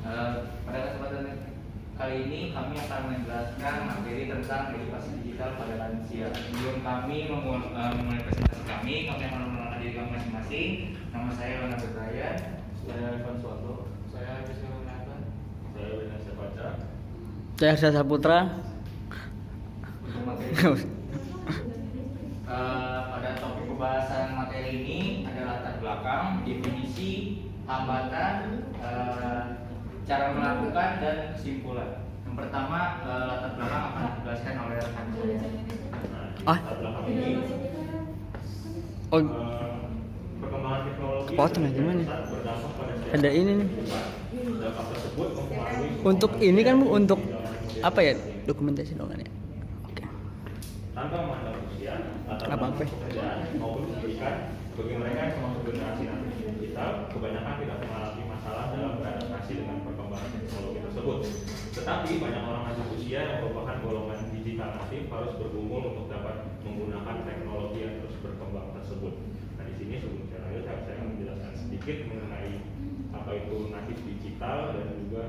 Pada kesempatan kali ini kami akan menjelaskan materi tentang edukasi digital pada lansia. Sebelum kami memulai presentasi kami akan mengenalkan diri kami masing-masing. Nama saya Leonardo Brian. Saya Evan Suwanto. Saya Rizky Munatan. Saya Wina Sepaca. Saya Arsa Saputra. Untuk materi pada topik pembahasan materi ini ada latar belakang, definisi, hambatan, cara melakukan dan kesimpulan. Yang pertama, latar belakang akan dijelaskan oleh rekan saya. Latar belakang ini perkembangan teknologi Potong aja mana? berdampak pada Ada ini nih. dampak tersebut mempengaruhi Untuk ini kan Bu, untuk apa ya? Dokumentasi dong kan ya. Oke. tanpa memandang usia, latar Apa-apa. belakang pekerjaan maupun pendidikan. Bagi mereka yang termasuk generasi nanti digital, kebanyakan tidak mengalami masalah dalam beradaptasi dengan perkembangan teknologi tersebut. Tetapi banyak orang lanjut usia yang merupakan golongan digital natif harus bergumul untuk dapat menggunakan teknologi yang terus berkembang tersebut. Nah, di sini sebelum saya lanjut, saya menjelaskan sedikit mengenai apa itu natif digital dan juga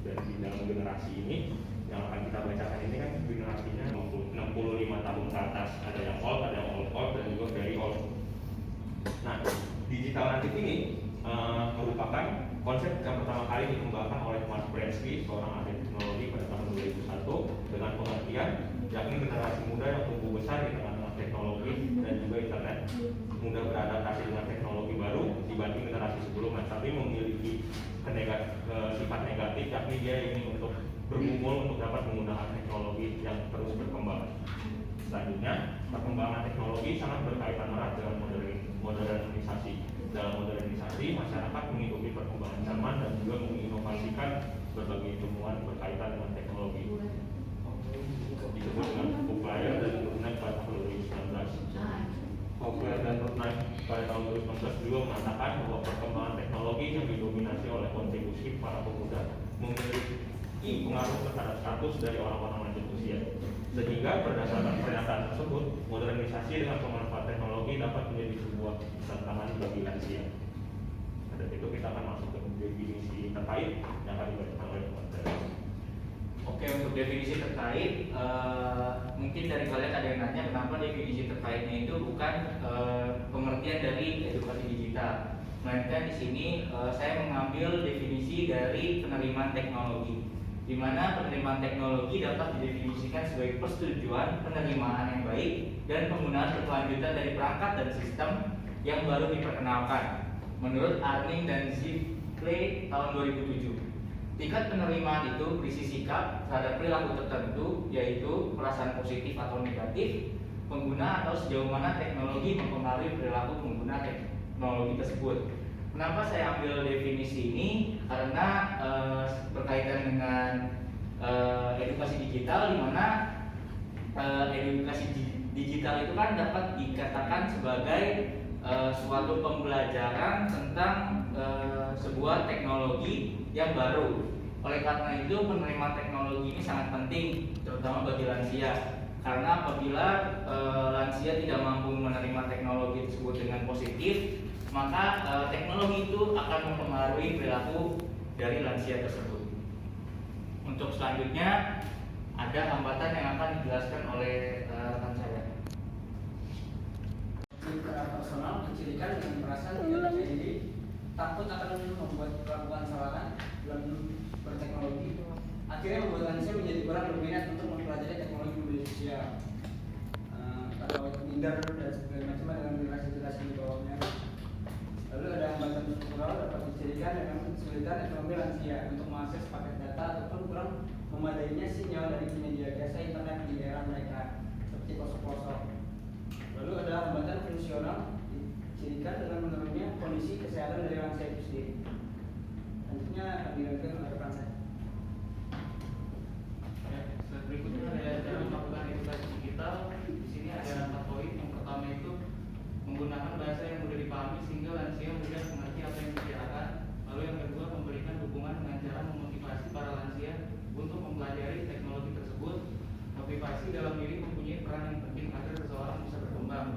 dan di dalam generasi ini yang akan kita bacakan ini kan generasinya 65 tahun ke atas, ada yang old, ada yang old, dan juga very old. Nah, digital native ini merupakan konsep yang pertama kali dikembangkan oleh Mark Bransky, seorang ahli teknologi pada tahun 2001 dengan pengertian yakni generasi muda yang tumbuh besar di tengah-tengah teknologi dan juga internet, mudah beradaptasi dengan teknologi baru dibanding generasi sebelumnya, tapi memiliki sifat negatif, yakni dia ingin untuk bergumul untuk dapat menggunakan teknologi yang terus berkembang. Selanjutnya, perkembangan teknologi sangat berkaitan erat dengan modernisasi. Dalam modernisasi, masyarakat mengikuti perkembangan zaman dan juga menginovasikan berbagai temuan berkaitan dengan teknologi. Disebut dengan Poplar dan Rudnick pada tahun 2019. Poplar dan Rudnick pada tahun 2019 juga mengatakan bahwa perkembangan teknologi yang didominasi oleh kontribusi para pemuda memiliki pengaruh terhadap status dari orang-orang lanjut usia. Sehingga berdasarkan pernyataan tersebut, modernisasi dengan pemanfaat teknologi dapat menjadi sebuah tantangan bagi lansia. Dan itu kita akan masuk ke definisi terkait yang akan dibacakan oleh teman saya. Oke, untuk definisi terkait, mungkin dari kalian ada yang nanya kenapa definisi terkaitnya itu bukan pengertian dari edukasi digital, melainkan di sini saya mengambil definisi dari penerimaan teknologi, di mana penerimaan teknologi dapat didefinisikan sebagai persetujuan penerimaan yang baik dan penggunaan berkelanjutan dari perangkat dan sistem yang baru diperkenalkan. Menurut Arning dan Zipkley tahun 2007. Tingkat penerimaan itu berisi sikap terhadap perilaku tertentu, yaitu perasaan positif atau negatif pengguna atau sejauh mana teknologi mempengaruhi perilaku pengguna teknologi tersebut. Kenapa saya ambil definisi ini? Karena berkaitan dengan edukasi digital, di mana edukasi digital itu kan dapat dikatakan sebagai suatu pembelajaran tentang sebuah teknologi yang baru. Oleh karena itu penerimaan teknologi ini sangat penting, terutama bagi lansia. Karena apabila lansia tidak mampu menerima teknologi tersebut dengan positif, maka teknologi itu akan mempengaruhi perilaku dari lansia tersebut. Untuk selanjutnya ada hambatan yang akan dijelaskan oleh rekan saya. Secara personal, kecilikan dengan perasaan tidak percaya diri, takut akan membuat melakukan kesalahan dalam berteknologi, akhirnya membuat lansia menjadi kurang berminat untuk mempelajari teknologi media sosial, atau minder dan sebagainya macam dengan generasi-generasi di bawahnya. Lalu ada hambatan struktural dapat dicirikan dengan kesulitan ekonomi lansia untuk mengakses paket data ataupun kurang memadainya sinyal dari penyedia jasa internet di daerah mereka seperti pelosok-pelosok. Lalu ada hambatan fungsional dicirikan dengan menurunnya kondisi kesehatan dari lansia itu sendiri. Selanjutnya akan dilanjutkan oleh rekan saya. Berikutnya ada cara melakukan edukasi digital. Di sini ada 4 poin. Yang pertama itu menggunakan bahasa yang mudah dipahami sehingga lansia mudah mengerti apa yang dibicarakan. Lalu yang kedua, memberikan dukungan dengan cara memotivasi para lansia untuk mempelajari teknologi tersebut. Motivasi dalam diri mempunyai peran yang penting agar seseorang bisa berkembang.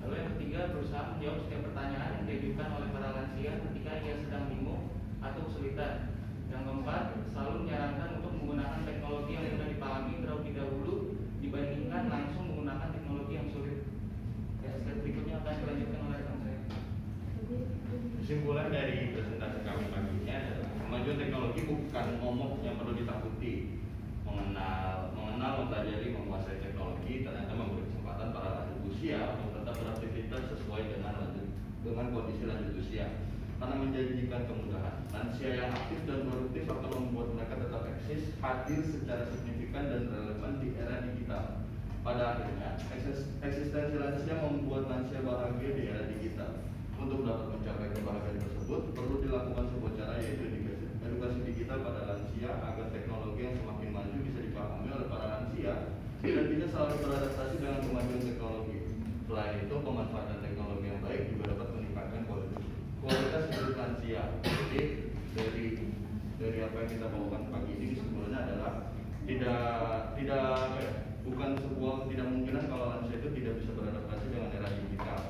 Lalu yang ketiga, berusaha menjawab setiap pertanyaan yang diajukan oleh para lansia mereka yang sedang bingung atau kesulitan. Yang keempat, selalu menyarankan untuk menggunakan teknologi yang mudah dipahami terlebih dahulu dibandingkan langsung menggunakan teknologi yang sulit. Ya, slide berikutnya akan dilanjutkan oleh rekan saya. Kesimpulan dari presentasi kami pagi ini adalah kemajuan teknologi bukan momok yang perlu ditakuti. Mengenal, mempelajari, menguasai teknologi ternyata memberi kesempatan para lanjut usia untuk tetap beraktivitas sesuai dengan kondisi lanjut usia. Karena menjanjikan kemudahan, lansia yang aktif dan produktif akan membuat mereka tetap eksis, hadir secara signifikan dan relevan di era digital. Pada akhirnya, eksistensi lansia membuat lansia bahagia di era digital. Untuk dapat mencapai kebahagiaan tersebut, perlu dilakukan sebuah cara, yaitu edukasi digital pada lansia agar teknologi yang semakin maju bisa dipahami oleh para lansia dan bisa selalu beradaptasi dengan kemajuan teknologi. Selain itu, pemanfaatan teknologi yang baik juga dapat meningkatkan kualitas hidup lansia. Jadi dari apa yang kita bawakan pagi ini kesimpulannya adalah bukan sebuah tidak mungkinan kalau lansia itu tidak bisa beradaptasi dengan era digital.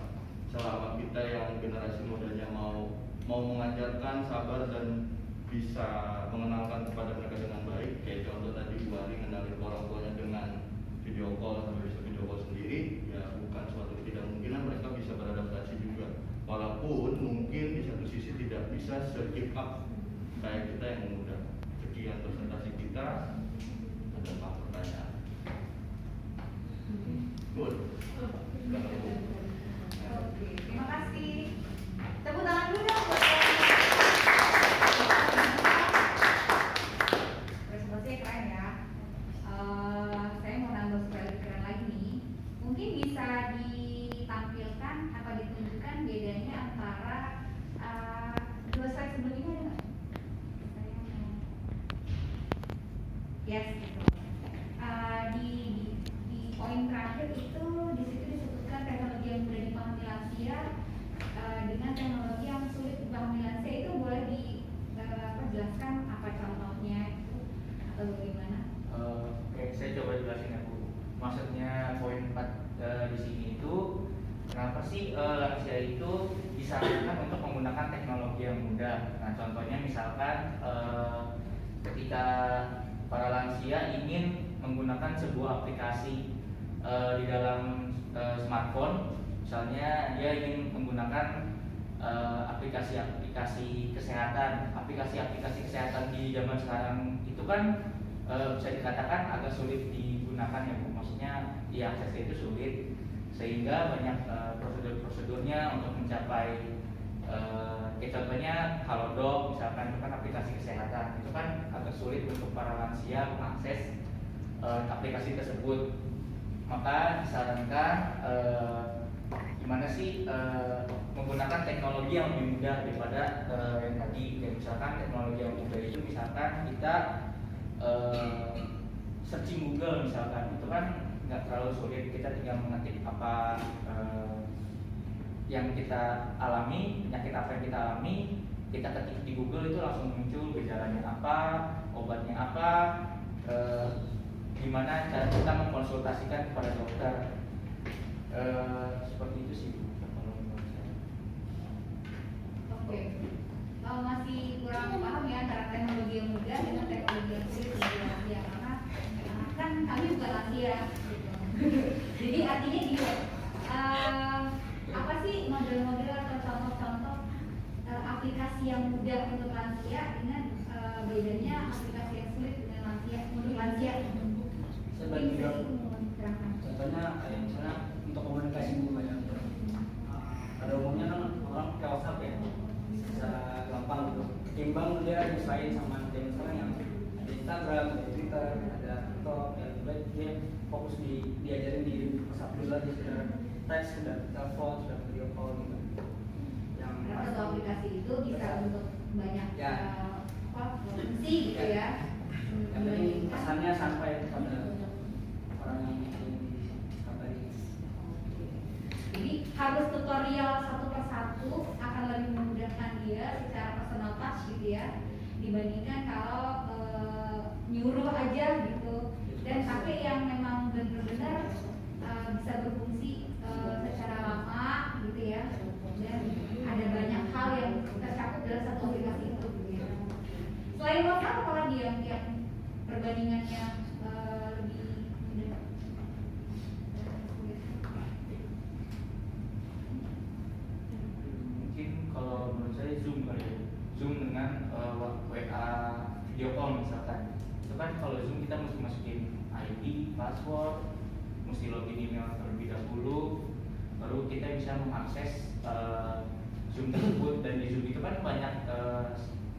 Selama kita yang generasi mudanya mau mengajarkan sabar dan bisa mengenalkan kepada mereka dengan baik, kayak contoh tadi Bu Ari ngenalin orang tuanya dengan video call sampai bisa video call sendiri, ya bukan suatu tidak mungkinan mereka bisa beradaptasi juga. Walaupun mungkin di satu sisi tidak bisa se-keep up kayak kita yang muda. Sekian presentasi kita. Ada apa pertanyaan? Good. Oke, terima kasih. Tepuk tangan dulu dong buat presentasinya keren ya. Saya mau nambah supaya lebih keren lagi nih. Mungkin bisa ditampilkan atau ditunjukkan bedanya antara dua slide sebelumnya ada nggak? Yes, gitu. Di poin terakhir itu di situ disebutkan teknologi yang mudah dipahami lansia dengan teknologi yang sulit dipahami lansia, itu boleh dijelaskan apa contohnya itu atau bagaimana? Oke, saya coba jelasin ya Bu. Maksudnya poin 4 di sini itu kenapa sih lansia itu disarankan untuk menggunakan teknologi yang mudah? Nah, contohnya misalkan ketika para lansia ingin menggunakan sebuah aplikasi di dalam smartphone, misalnya dia ingin menggunakan aplikasi-aplikasi kesehatan. Aplikasi-aplikasi kesehatan di zaman sekarang itu kan bisa dikatakan agak sulit digunakan ya Bu. Maksudnya diaksesnya itu sulit, sehingga banyak prosedur-prosedurnya untuk mencapai kayak contohnya Halodoc misalkan, itu kan aplikasi kesehatan, itu kan agak sulit untuk para lansia mengakses aplikasi tersebut. Maka disarankan gimana sih menggunakan teknologi yang lebih mudah daripada yang tadi. Kayak misalkan teknologi yang mudah itu misalkan kita searching Google misalkan, itu kan nggak terlalu sulit, kita tinggal mengetik apa yang kita alami, penyakit apa yang kita alami, kita ketik di Google itu langsung muncul gejalanya apa, obatnya apa, gimana cara kita mengkonsultasikan kepada dokter. Seperti itu sih kalau menurut saya. Oke. Masih kurang paham ya antara teknologi yang mudah dengan teknologi yang sulit bagi lansia, karena kan kami bukan lansia gitu. Jadi artinya gini, apa sih model-model atau contoh-contoh aplikasi yang mudah untuk lansia dengan bedanya aplikasi yang sulit dengan lansia untuk lansia? Sebagai contohnya kayak misalnya untuk komunikasi Bu ya, pada umumnya kan orang pakai WhatsApp ya, bisa gampang gitu. Ketimbang dia nyesuaiin sama yang sekarang yang ada Instagram, ada Twitter, ada TikTok, ya lebih dia fokus diajarin di WhatsApp dulu aja, sudah teks, sudah telepon, sudah video call gitu. Yang satu aplikasi itu bisa untuk banyak ya. fungsi gitu ya. Yang penting pesannya sampai kepada orang yang dikabari. Jadi harus tutorial satu persatu akan lebih memudahkan dia secara personal touch gitu ya, dibandingkan kalau nyuruh aja gitu. Dan tapi yang memang benar-benar bisa berfungsi secara lama gitu ya, dan ada banyak hal yang tercakup dalam Selain WhatsApp, apa lagi yang perbandingannya lebih mudah? Mungkin kalau menurut saya Zoom kali ya. Zoom dengan WA video call misalkan. Itu kan kalau Zoom kita mesti masukin ID, password, mesti login email terlebih dahulu, baru kita bisa mengakses Zoom tersebut. Dan di Zoom itu kan banyak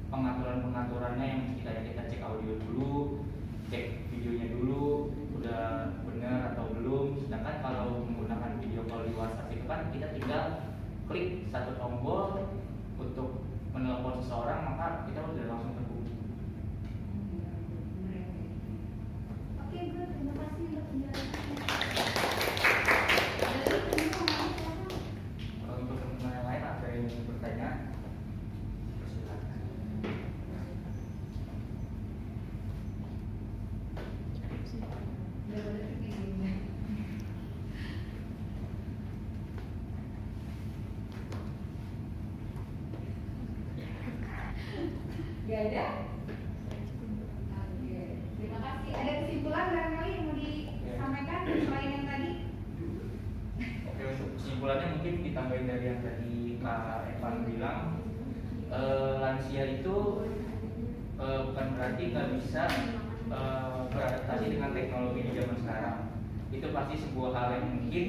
pengaturan-pengaturannya yang mesti kayak kita cek audio dulu, cek videonya dulu, udah benar atau belum. Sedangkan kalau menggunakan video call di WhatsApp itu kan kita tinggal klik satu tombol untuk menelpon seseorang, maka kita udah langsung terhubung. Oke, good. Terima kasih untuk penjelasannya. Dari teman-teman, Kalau untuk teman-teman yang lain ada yang ingin bertanya, silakan. udah boleh terpilih. Gak ada? Oke, terima kasih. Ada kesimpulan barangkali yang mau disampaikan selain yang tadi? Oke, untuk kesimpulannya mungkin ditambahin dari yang tadi Kak Evan bilang, lansia itu bukan berarti nggak bisa beradaptasi dengan teknologi di zaman sekarang. Itu pasti sebuah hal yang mungkin,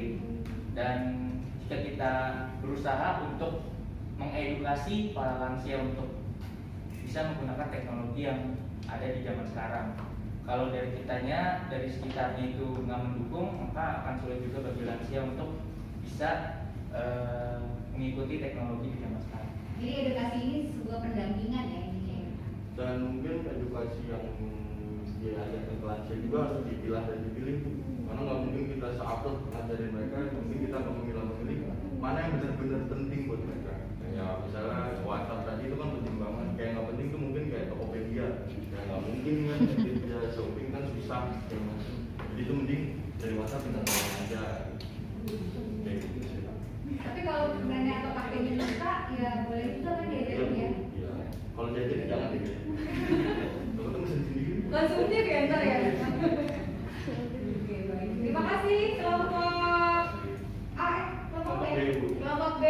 dan jika kita berusaha untuk mengedukasi para lansia untuk bisa menggunakan teknologi yang ada di zaman sekarang. Kalau dari kitanya, dari sekitarnya itu nggak mendukung, maka akan sulit juga bagi lansia untuk bisa mengikuti teknologi di zaman sekarang. Jadi edukasi ini sebuah pendampingan ya intinya. Dan mungkin edukasi yang diajarkan ke lansia juga harus dipilah dan dipilih, karena nggak mungkin kita seupload ngajarin mereka, mungkin kita nggak memilih mana yang benar-benar penting buat mereka. Ya misalnya WhatsApp tadi itu kan penting banget, kayak nggak penting tuh mungkin kayak Tokopedia, ya nggak mungkin kan dia shopping kan susah kayak macam. Jadi itu mending dari WhatsApp kita tolong aja. Kayak gitu sih. Tapi kalau sebenarnya atau pakainya luka, ya boleh juga kan diajarin ya. Iya. Kalau jajan jangan deh. Kalau tuh mesin sendiri. Konsumtif ya ntar ya. Oke, baik. Terima kasih kelompok A, kelompok B. Kelompok B, Bu. Kelompok B.